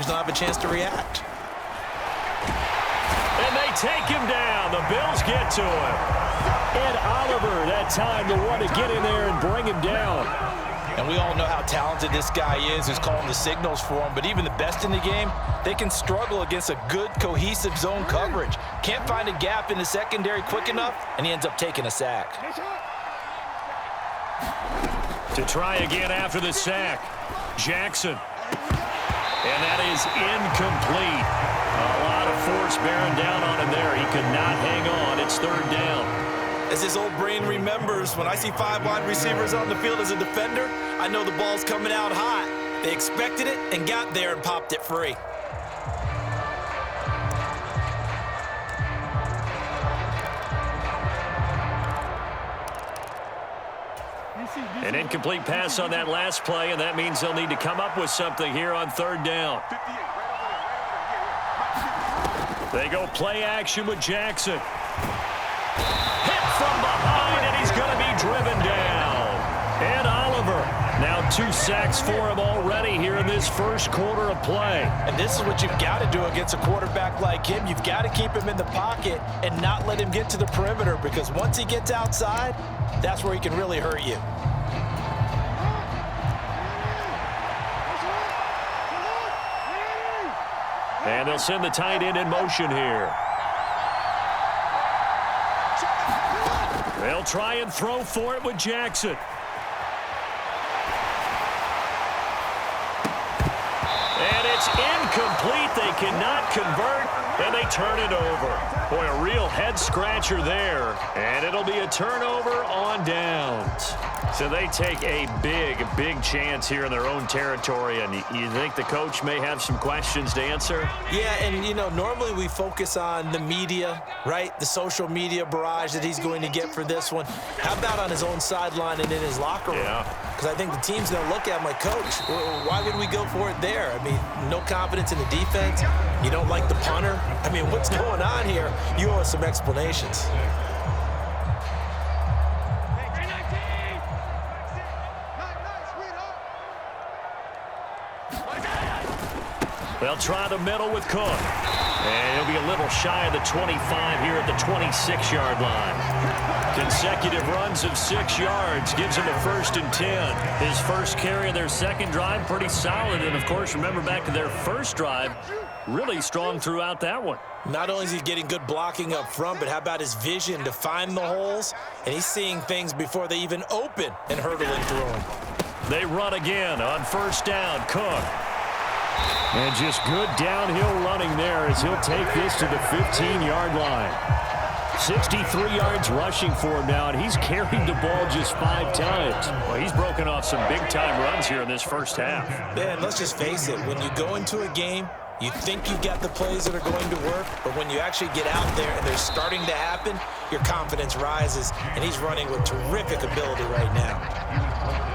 don't have a chance to react. And they take him down. The Bills get to him. And Oliver, that time the one to get in there and bring him down. And we all know how talented this guy is who's calling the signals for him. But even the best in the game, they can struggle against a good, cohesive zone coverage. Can't find a gap in the secondary quick enough, and he ends up taking a sack. To try again after the sack, Jackson. And that is incomplete. A lot of force bearing down on him there. He could not hang on. It's third down. As his old brain remembers, when I see 5 wide receivers on the field as a defender, I know the ball's coming out hot. They expected it and got there and popped it free. An incomplete pass on that last play, and that means they'll need to come up with something here on third down. They go play action with Jackson. Hit from behind, and he's going to be driven down. And Oliver, now 2 sacks for him already here in this first quarter of play. And this is what you've got to do against a quarterback like him. You've got to keep him in the pocket and not let him get to the perimeter, because once he gets outside, that's where he can really hurt you. And they'll send the tight end in motion here. They'll try and throw for it with Jackson. And it's incomplete. They cannot convert, and they turn it over. Boy, a real head-scratcher there. And it'll be a turnover on downs. So they take a big, big chance here in their own territory, and you think the coach may have some questions to answer? Yeah, and, you know, normally we focus on the media, right? The social media barrage that he's going to get for this one. How about on his own sideline and in his locker room? Yeah. Because I think the team's going to look at him like, Coach, why would we go for it there? I mean, no confidence in the defense. You don't like the punter. I mean, what's going on here? You owe us some explanations. They'll try the middle with Cook. And he'll be a little shy of the 25 here at the 26-yard line. Consecutive runs of 6 yards gives him a 1st and 10. His first carry of their second drive, pretty solid. And, of course, remember back to their first drive, really strong throughout that one. Not only is he getting good blocking up front, but how about his vision to find the holes? And he's seeing things before they even open and hurdling through them. They run again on 1st down. Cook. And just good downhill running there as he'll take this to the 15-yard line. 63 yards rushing for him now, and he's carried the ball just 5 times. Well, he's broken off some big-time runs here in this first half. Man, let's just face it. When you go into a game, you think you got the plays that are going to work, but when you actually get out there and they're starting to happen, your confidence rises, and he's running with terrific ability right now.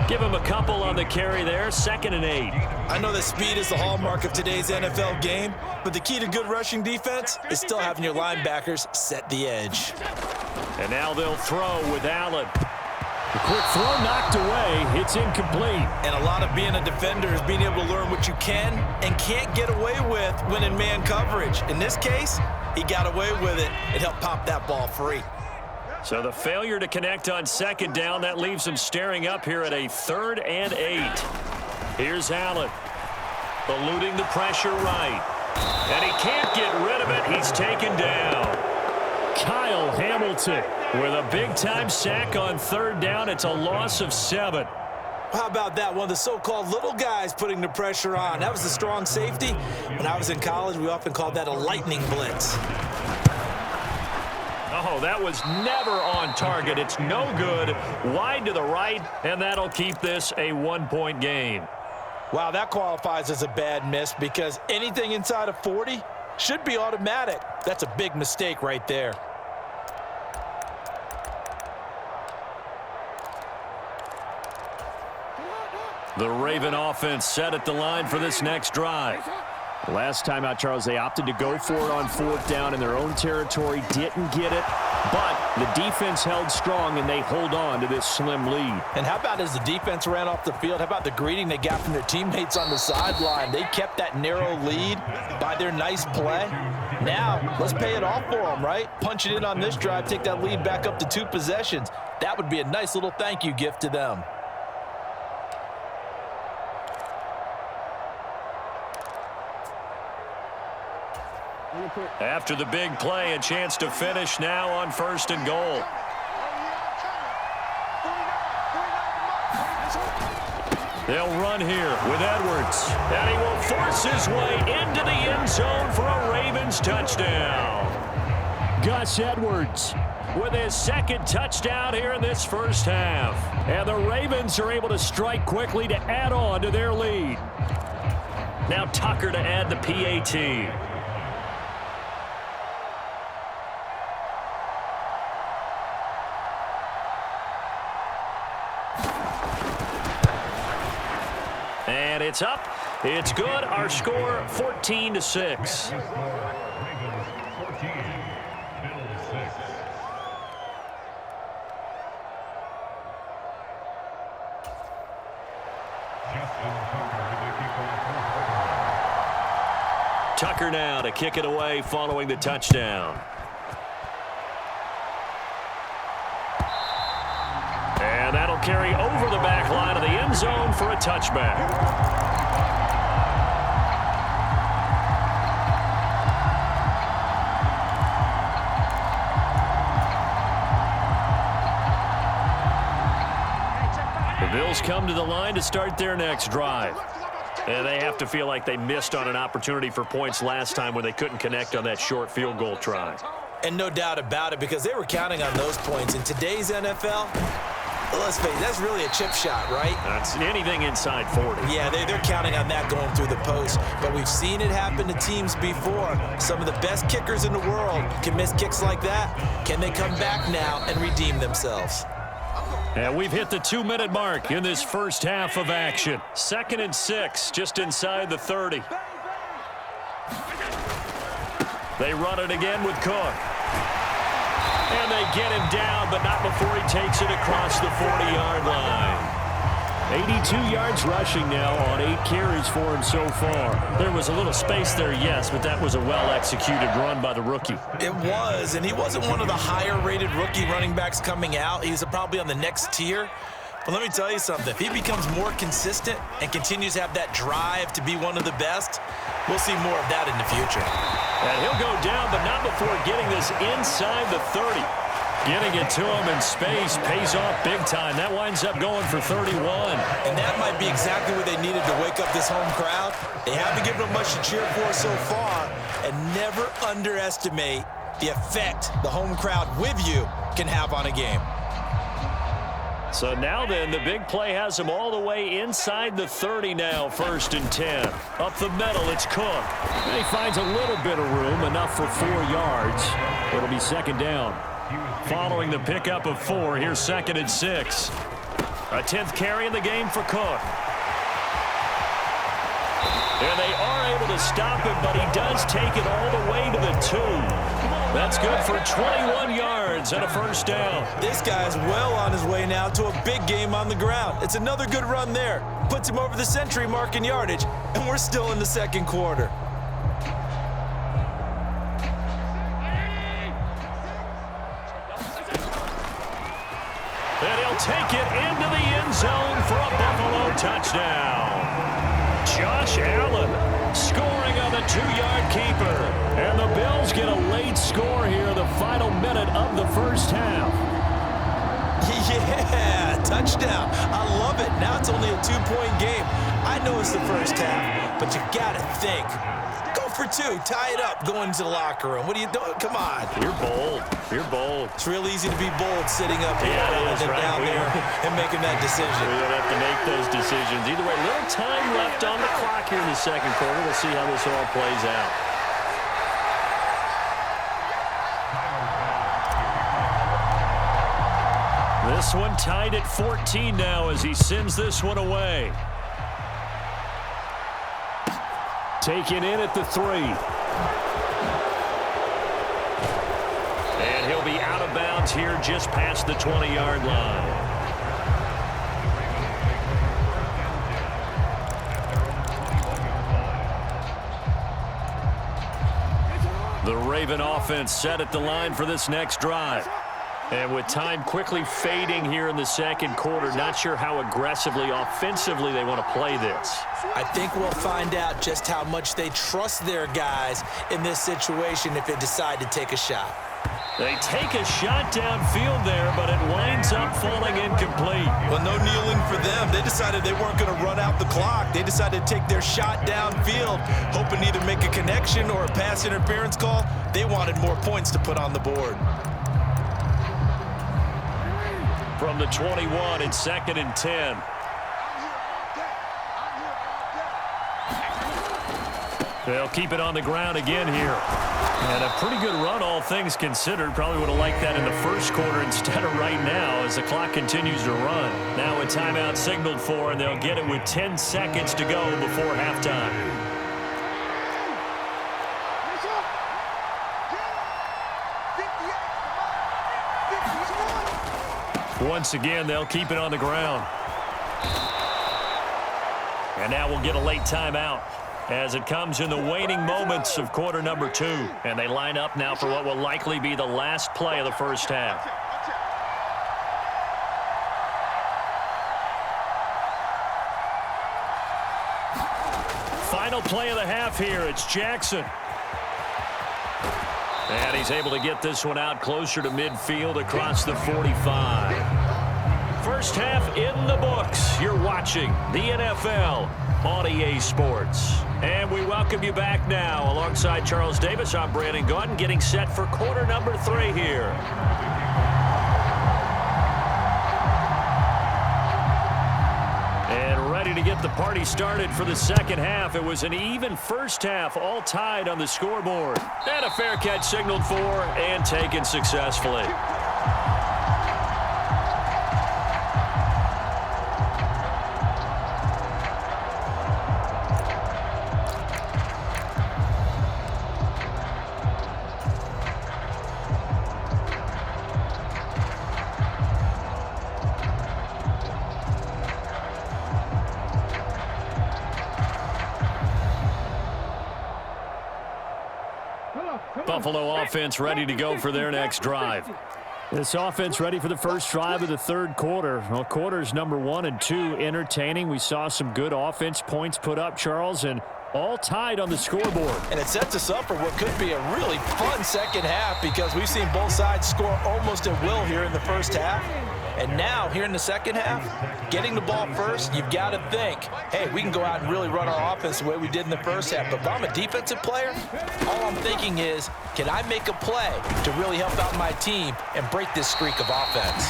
Give him a couple on the carry there, 2nd and 8. I know that speed is the hallmark of today's NFL game, but the key to good rushing defense is still having your linebackers set the edge. And now they'll throw with Allen. The quick throw knocked away. It's incomplete. And a lot of being a defender is being able to learn what you can and can't get away with when in man coverage. In this case, he got away with it and helped pop that ball free. So the failure to connect on 2nd down, that leaves him staring up here at a 3rd and 8. Here's Allen, eluding the pressure right. And he can't get rid of it. He's taken down. Kyle Hamilton with a big-time sack on 3rd down. It's a loss of 7. How about that? One of the so-called little guys putting the pressure on. That was the strong safety. When I was in college, we often called that a lightning blitz. Oh, that was never on target. It's no good. Wide to the right, and that'll keep this a 1-point game. Wow, that qualifies as a bad miss because anything inside of 40 should be automatic. That's a big mistake right there. The Raven offense set at the line for this next drive. Last time out, Charles, they opted to go for it on 4th down in their own territory. Didn't get it, but the defense held strong, and they hold on to this slim lead. And how about as the defense ran off the field, how about the greeting they got from their teammates on the sideline? They kept that narrow lead by their nice play. Now, let's pay it off for them, right? Punch it in on this drive, take that lead back up to 2 possessions. That would be a nice little thank you gift to them. After the big play, a chance to finish now on 1st and goal. They'll run here with Edwards, and he will force his way into the end zone for a Ravens touchdown. Gus Edwards with his 2nd touchdown here in this first half. And the Ravens are able to strike quickly to add on to their lead. Now Tucker to add the PAT. And it's up. It's good. Our score 14-6. Tucker now to kick it away following the touchdown. And that'll carry over the back line of the end zone for a touchback. The Bills come to the line to start their next drive. And they have to feel like they missed on an opportunity for points last time when they couldn't connect on that short field goal try. And no doubt about it, because they were counting on those points. In today's NFL, let's face it, that's really a chip shot, right? That's anything inside 40. Yeah, they're counting on that going through the post. But we've seen it happen to teams before. Some of the best kickers in the world can miss kicks like that. Can they come back now and redeem themselves? And we've hit the 2-minute mark in this first half of action. 2nd and 6, just inside the 30. They run it again with Cook. And they get him down, but not before he takes it across the 40-yard line. 82 yards rushing now on 8 carries for him so far. There was a little space there, yes, but that was a well-executed run by the rookie. It was, and he wasn't one of the higher-rated rookie running backs coming out. He's probably on the next tier. But let me tell you something. If he becomes more consistent and continues to have that drive to be one of the best, we'll see more of that in the future. And he'll go down, but not before getting this inside the 30. Getting it to him in space pays off big time. That winds up going for 31. And that might be exactly what they needed to wake up this home crowd. They haven't given them much to cheer for so far. And never underestimate the effect the home crowd with you can have on a game. So now then, the big play has him all the way inside the 30 now, 1st and 10. Up the middle, it's Cook. And he finds a little bit of room, enough for 4 yards. It'll be 2nd down. Following the pickup of 4, here's 2nd and 6. A 10th carry in the game for Cook. And they are able to stop him, but he does take it all the way to the 2. That's good for 21 yards and a 1st down. This guy's well on his way now to a big game on the ground. It's another good run there. Puts him over the century mark in yardage, and we're still in the 2nd quarter. And he'll take it into the end zone for a Buffalo touchdown. Josh Allen scoring on the 2-yard keeper. And the Bills get a late score here, the final minute of the first half. Yeah, touchdown. I love it. Now it's only a 2-point game. I know it's the first half, but you got to think. Go for 2. Tie it up. Go into the locker room. What are you doing? Come on. You're bold. You're bold. It's real easy to be bold sitting up here and right. Down there and making that decision. We don't have to make those decisions. Either way, little time left on the clock here in the 2nd quarter. We'll see how this all plays out. This one tied at 14 now as he sends this one away. taken in at the 3. And he'll be out of bounds here just past the 20-yard line. The Raven offense set at the line for this next drive. And with time quickly fading here in the second quarter, not sure how aggressively, offensively they want to play this. I think we'll find out just how much they trust their guys in this situation if they decide to take a shot. They take a shot downfield there, but it winds up falling incomplete. Well, no kneeling for them. They decided they weren't going to run out the clock. They decided to take their shot downfield, hoping to either make a connection or a pass interference call. They wanted more points to put on the board. From the 21, it's 2nd and 10. They'll keep it on the ground again here. And a pretty good run, all things considered. Probably would have liked that in the first quarter instead of right now as the clock continues to run. Now a timeout signaled for, and they'll get it with 10 seconds to go before halftime. Once again, they'll keep it on the ground. And now we'll get a late timeout as it comes in the waning moments of quarter number 2. And they line up now for what will likely be the last play of the first half. Final play of the half here. It's Jackson. And he's able to get this one out closer to midfield across the 45. First half in the books. You're watching the NFL on EA Sports. And we welcome you back now. Alongside Charles Davis, I'm Brandon Gaudin, getting set for quarter number 3 here. And ready to get the party started for the second half. It was an even first half, all tied on the scoreboard. And a fair catch signaled for and taken successfully. Buffalo offense ready to go for their next drive. This offense ready for the first drive of the third quarter. Well, quarters number 1 and 2 entertaining. We saw some good offense points put up, Charles, and all tied on the scoreboard. And it sets us up for what could be a really fun second half because we've seen both sides score almost at will here in the first half. And now, here in the second half, getting the ball first, you've got to think, hey, we can go out and really run our offense the way we did in the first half. But if I'm a defensive player, all I'm thinking is, can I make a play to really help out my team and break this streak of offense?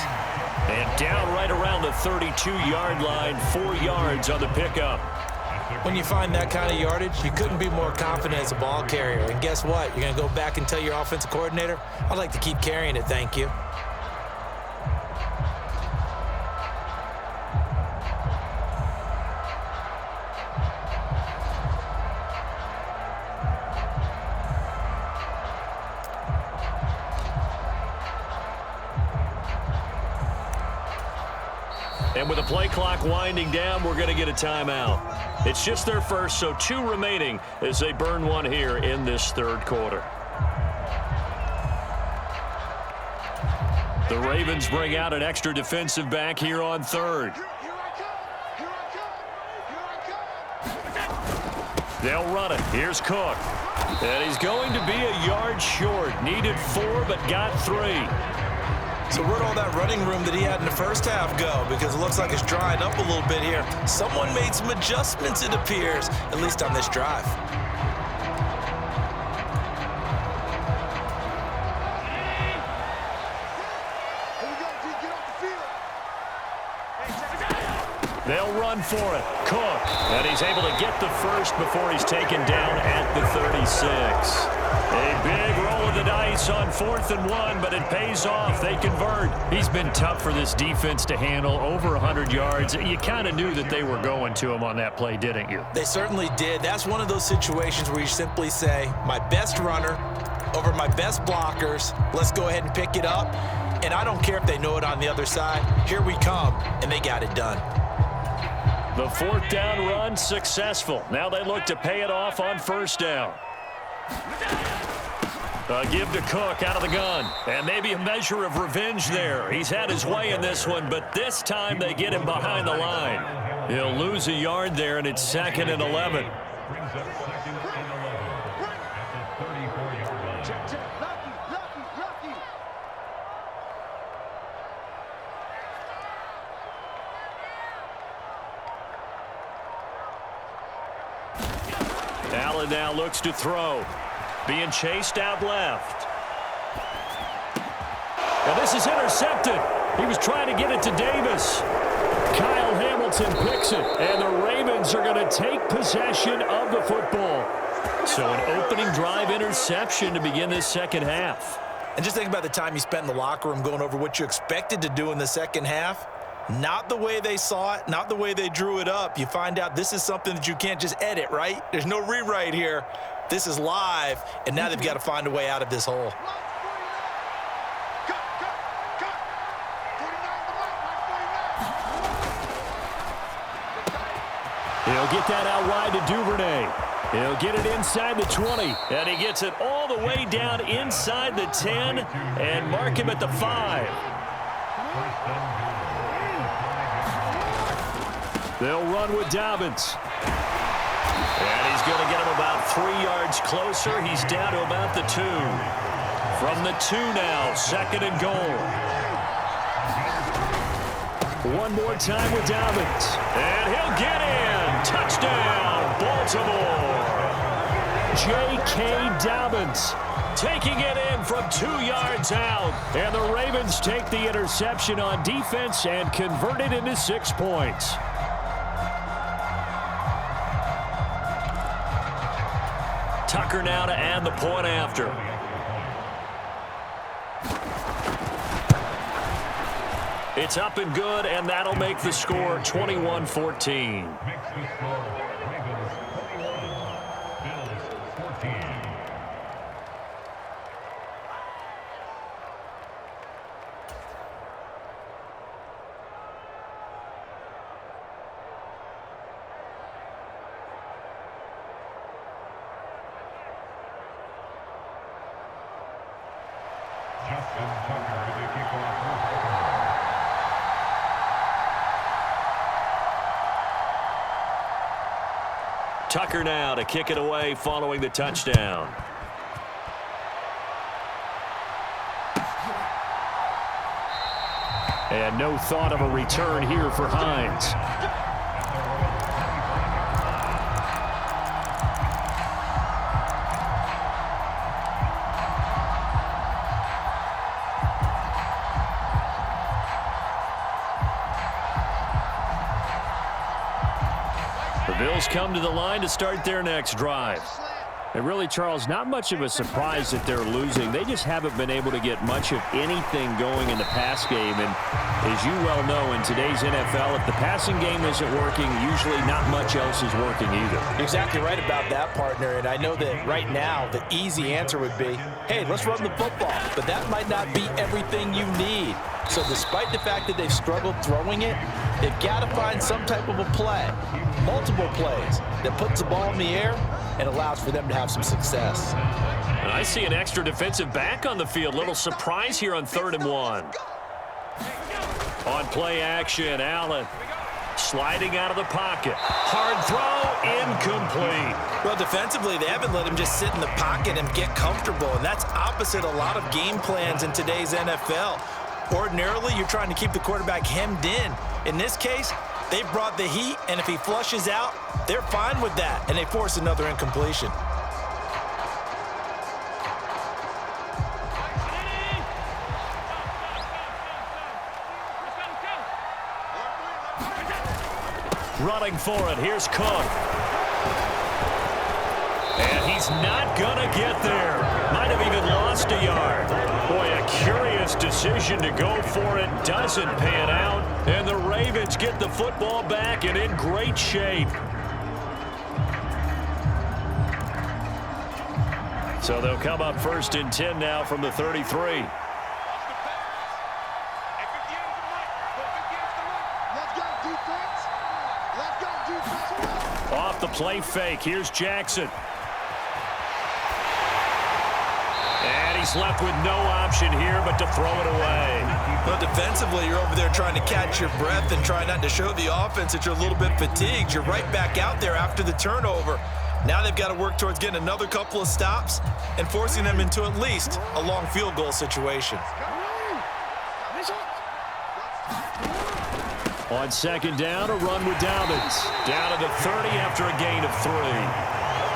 And down right around the 32-yard line, 4 yards on the pickup. When you find that kind of yardage, you couldn't be more confident as a ball carrier. And guess what? You're going to go back and tell your offensive coordinator, I'd like to keep carrying it, thank you. And with the play clock winding down, we're going to get a timeout. It's just their first, so 2 remaining as they burn one here in this third quarter. The Ravens bring out an extra defensive back here on third. They'll run it. Here's Cook. And he's going to be a yard short. Needed 4, but got 3. So where'd all that running room that he had in the first half go? Because it looks like it's drying up a little bit here. Someone made some adjustments, it appears, at least on this drive. They'll run for it. Cook. And he's able to get the first before he's taken down at the 36. A big roll of the dice chance on 4th and 1, but it pays off. They convert. He's been tough for this defense to handle, over 100 yards. You kind of knew that they were going to him on that play, didn't you? They certainly did. That's one of those situations where you simply say, my best runner over my best blockers. Let's go ahead and pick it up. And I don't care if they know it on the other side. Here we come, and they got it done. The 4th down run successful. Now they look to pay it off on 1st down. A give to Cook out of the gun. And maybe a measure of revenge there. He's had his way in this one, but this time they get him behind the line. He'll lose a yard there, and it's 2nd and 11. Allen now looks to throw. Being chased out left. And this is intercepted. He was trying to get it to Davis. Kyle Hamilton picks it. And the Ravens are going to take possession of the football. So an opening drive interception to begin this second half. And just think about the time you spent in the locker room going over what you expected to do in the second half. Not the way they saw it, not the way they drew it up. You find out this is something that you can't just edit, right? There's no rewrite here. This is live, and now they've got to find a way out of this hole. He'll get that out wide to Duvernay. He'll get it inside the 20, and he gets it all the way down inside the 10 and mark him at the 5. They'll run with Dobbins. And he's going to get him about 3 yards closer. He's down to about the 2. From the 2 now, 2nd and goal. One more time with Dobbins. And he'll get in. Touchdown, Baltimore. J.K. Dobbins taking it in from 2 yards out. And the Ravens take the interception on defense and convert it into 6 points. Tucker now to add the point after. It's up and good, and that'll make the score 21-14. Tucker now to kick it away following the touchdown. And no thought of a return here for Hines. Bills come to the line to start their next drive. And really, Charles, not much of a surprise that they're losing. They just haven't been able to get much of anything going in the pass game. And as you well know, in today's NFL, if the passing game isn't working, usually not much else is working either. You're exactly right about that, partner. And I know that right now the easy answer would be, hey, let's run the football. But that might not be everything you need. So despite the fact that they've struggled throwing it, they've got to find some type of a play, multiple plays, that puts the ball in the air and allows for them to have some success. And I see an extra defensive back on the field. Little surprise here on 3rd and 1. On play action, Allen sliding out of the pocket. Hard throw, incomplete. Well, defensively, they haven't let him just sit in the pocket and get comfortable, and that's opposite a lot of game plans in today's NFL. Ordinarily, you're trying to keep the quarterback hemmed in. In this case, they brought the heat, and if he flushes out, they're fine with that, and they force another incompletion. Running for it, here's Cook. And he's not going to get there. Might have even lost a yard. Boy, a curious decision to go for it. Doesn't pan out. And the Ravens get the football back and in great shape. So they'll come up 1st and 10 now from the 33. Off the play fake. Here's Jackson. And he's left with no option here but to throw it away. Well, defensively, you're over there trying to catch your breath and try not to show the offense that you're a little bit fatigued. You're right back out there after the turnover. Now they've got to work towards getting another couple of stops and forcing them into at least a long field goal situation. On 2nd down, a run with Dobbins. Down to the 30 after a gain of 3.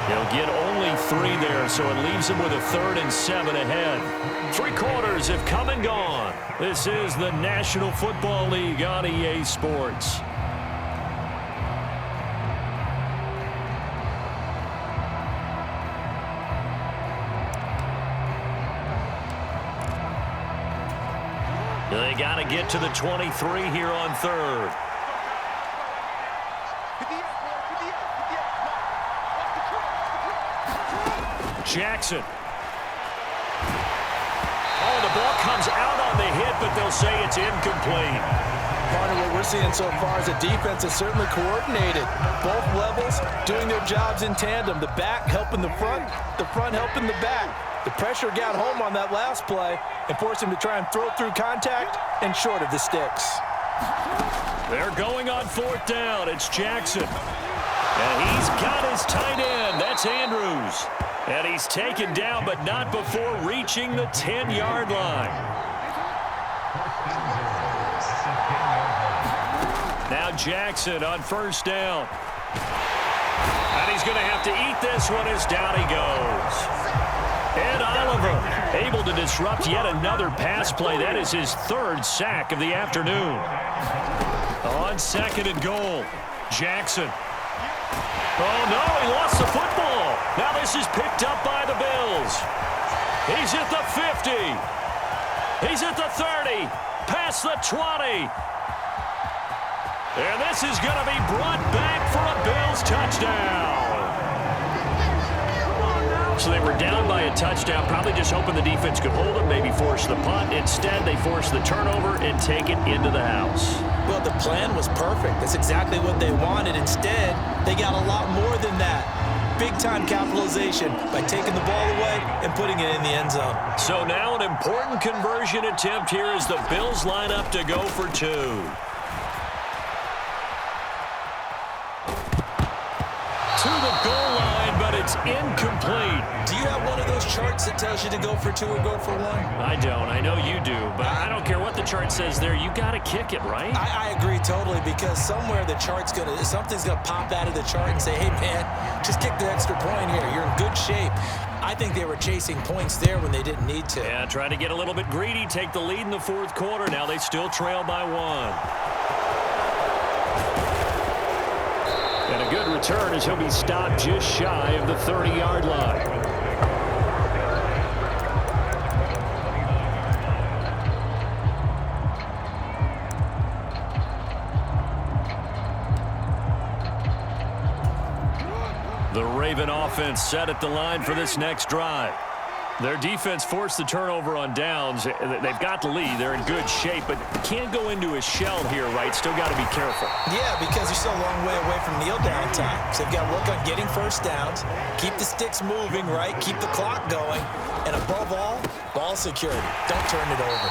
He'll get only 3 there, so it leaves him with a 3rd and 7 ahead. 3 quarters have come and gone. This is the National Football League on EA Sports. They got to get to the 23 here on 3rd. Jackson. Oh, the ball comes out on the hit, but they'll say it's incomplete. Part of what we're seeing so far is the defense is certainly coordinated. Both levels doing their jobs in tandem. The back helping the front helping the back. The pressure got home on that last play and forced him to try and throw through contact and short of the sticks. They're going on 4th down. It's Jackson. And he's got his tight end. That's Andrews. And he's taken down, but not before reaching the 10-yard line. Now Jackson on 1st down. And he's going to have to eat this one as down he goes. And Oliver able to disrupt yet another pass play. That is his 3rd sack of the afternoon. On 2nd and goal, Jackson. Oh, no, he lost the football. Now this is picked up by the Bills. He's at the 50. He's at the 30. Past the 20. And this is going to be brought back for a Bills touchdown. So they were down by a touchdown, probably just hoping the defense could hold them, maybe force the punt. Instead, they force the turnover and take it into the house. Well, the plan was perfect. That's exactly what they wanted. Instead, they got a lot more than that. Big-time capitalization by taking the ball away and putting it in the end zone. So now an important conversion attempt here as the Bills line up to go for 2. To the goal line, but it's incomplete. Do you have one of those charts that tells you to go for 2 or go for 1? I don't. I know you do, but I don't care what the chart says there. You got to kick it, right? I agree totally, because somewhere the chart's something's gonna pop out of the chart and say, hey man, just kick the extra point here. You're in good shape. I think they were chasing points there when they didn't need to. Yeah, trying to get a little bit greedy, take the lead in the 4th quarter. Now they still trail by 1. And a good return as he'll be stopped just shy of the 30-yard line. The Raven offense set at the line for this next drive. Their defense forced the turnover on downs. They've got the lead. They're in good shape, but can't go into a shell here, right? Still got to be careful. Yeah, because you're still a long way away from kneel down time. So they've got to work on getting first downs, keep the sticks moving, right? Keep the clock going. And above all, ball security. Don't turn it over.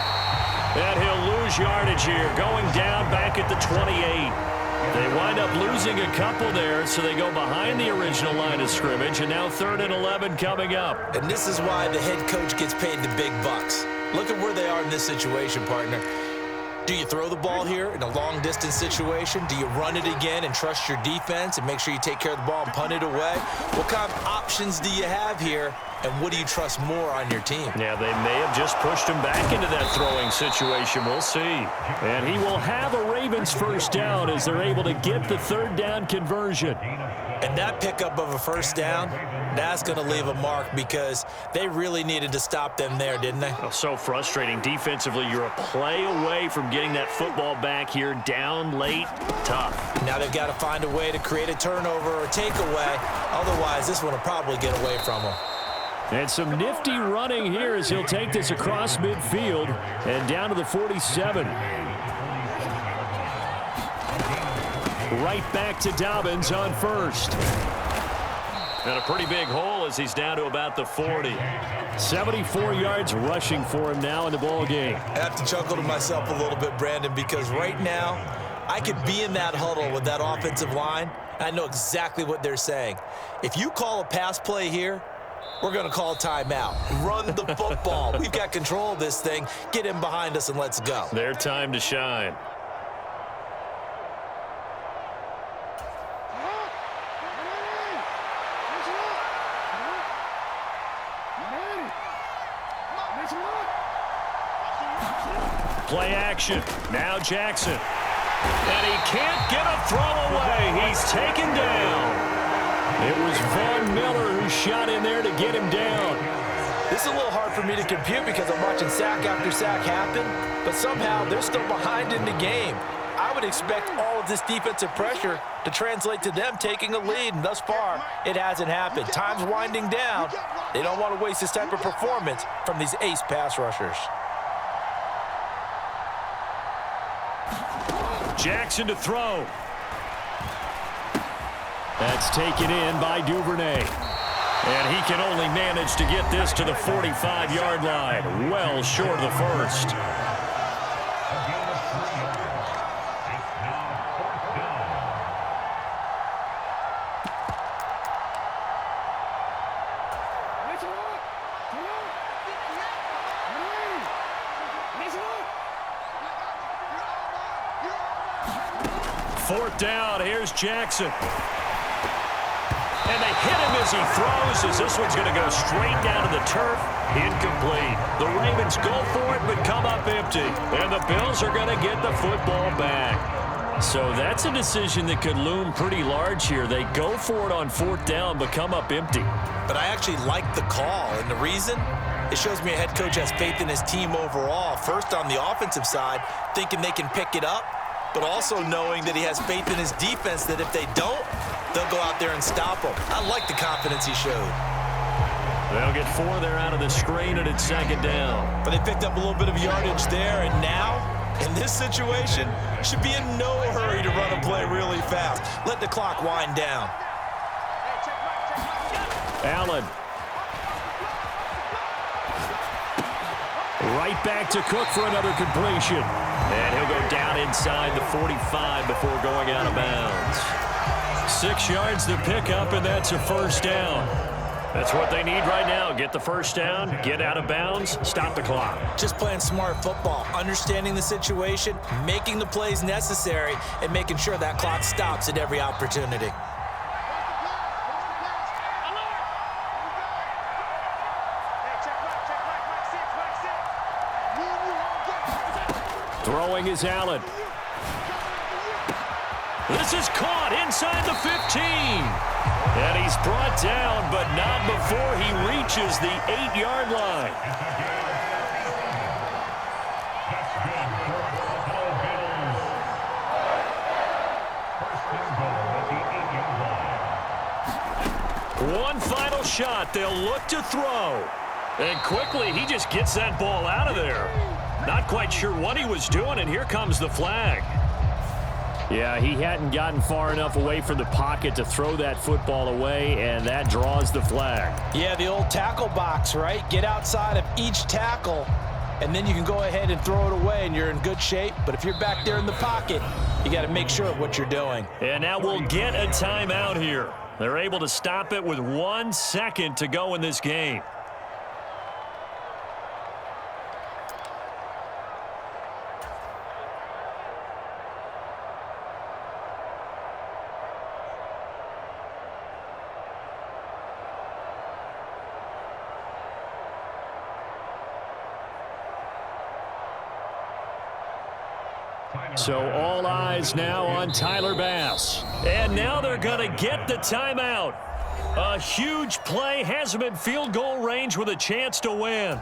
And he'll lose yardage here, going down back at the 28. They wind up losing a couple there, so they go behind the original line of scrimmage, and now 3rd and 11 coming up. And this is why the head coach gets paid the big bucks. Look at where they are in this situation, partner. Do you throw the ball here in a long-distance situation? Do you run it again and trust your defense and make sure you take care of the ball and punt it away? What kind of options do you have here, and what do you trust more on your team? Yeah, they may have just pushed him back into that throwing situation. We'll see. And he will have a Ravens first down as they're able to get the 3rd down conversion. And that pickup of a first down That's going to leave a mark because they really needed to stop them there, didn't they? Oh, so frustrating. Defensively, you're a play away from getting that football back here. Down late, tough. Now they've got to find a way to create a turnover or takeaway. Otherwise, this one will probably get away from them. And some nifty running here as he'll take this across midfield and down to the 47. Right back to Dobbins on first. And a pretty big hole as he's down to about the 40. 74 yards rushing for him now in the ball game. I have to chuckle to myself a little bit, Brandon, because right now I could be in that huddle with that offensive line. I know exactly what they're saying. If you call a pass play here, we're going to call timeout. Run the football. We've got control of this thing. Get him behind us and let's go. Their time to shine. Play action. Now Jackson. And he can't get a throw away. He's taken down. It was Von Miller who shot in there to get him down. This is a little hard for me to compute because I'm watching sack after sack happen, but somehow they're still behind in the game. I would expect all of this defensive pressure to translate to them taking a lead, and thus far, it hasn't happened. Time's winding down. They don't want to waste this type of performance from these ace pass rushers. Jackson to throw. That's taken in by Duvernay. And he can only manage to get this to the 45-yard line. Well short of the first. Fourth down, here's Jackson. And they hit him as he throws, as this one's going to go straight down to the turf. Incomplete. The Ravens go for it, but come up empty. And the Bills are going to get the football back. So that's a decision that could loom pretty large here. They go for it on fourth down, but come up empty. But I actually like the call, and the reason? It shows me a head coach has faith in his team overall. First on the offensive side, thinking they can pick it up, but also knowing that he has faith in his defense that if they don't, they'll go out there and stop them. I like the confidence he showed. They'll get 4 there out of the screen, and it's second down. But they picked up a little bit of yardage there, and now, in this situation, should be in no hurry to run a play really fast. Let the clock wind down. Allen. Right back to Cook for another completion. And he'll go down inside the 45 before going out of bounds. 6 yards to pick up, and that's a first down. That's what they need right now. Get the first down, get out of bounds, stop the clock. Just playing smart football, understanding the situation, making the plays necessary, and making sure that clock stops at every opportunity. Throwing is Allen. This is caught inside the 15. And he's brought down, but not before he reaches the 8-yard line. One final shot. They'll look to throw. And quickly, he just gets that ball out of there. Not quite sure what he was doing, and here comes the flag. Yeah, he hadn't gotten far enough away from the pocket to throw that football away, and that draws the flag. Yeah, the old tackle box, right? Get outside of each tackle, and then you can go ahead and throw it away, and you're in good shape. But if you're back there in the pocket, you got to make sure of what you're doing. And now we'll get a timeout here. They're able to stop it with 1 second to go in this game. So all eyes now on Tyler Bass. And now they're going to get the timeout. A huge play has him in field goal range with a chance to win.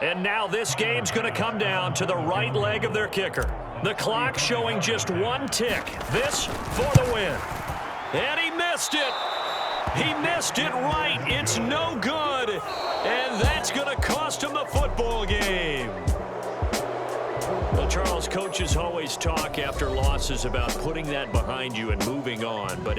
And now this game's going to come down to the right leg of their kicker. The clock showing just one tick. This for the win. And he missed it. He missed it right. It's no good. And that's going to cost him the football game. Well, Charles, coaches always talk after losses about putting that behind you and moving on. But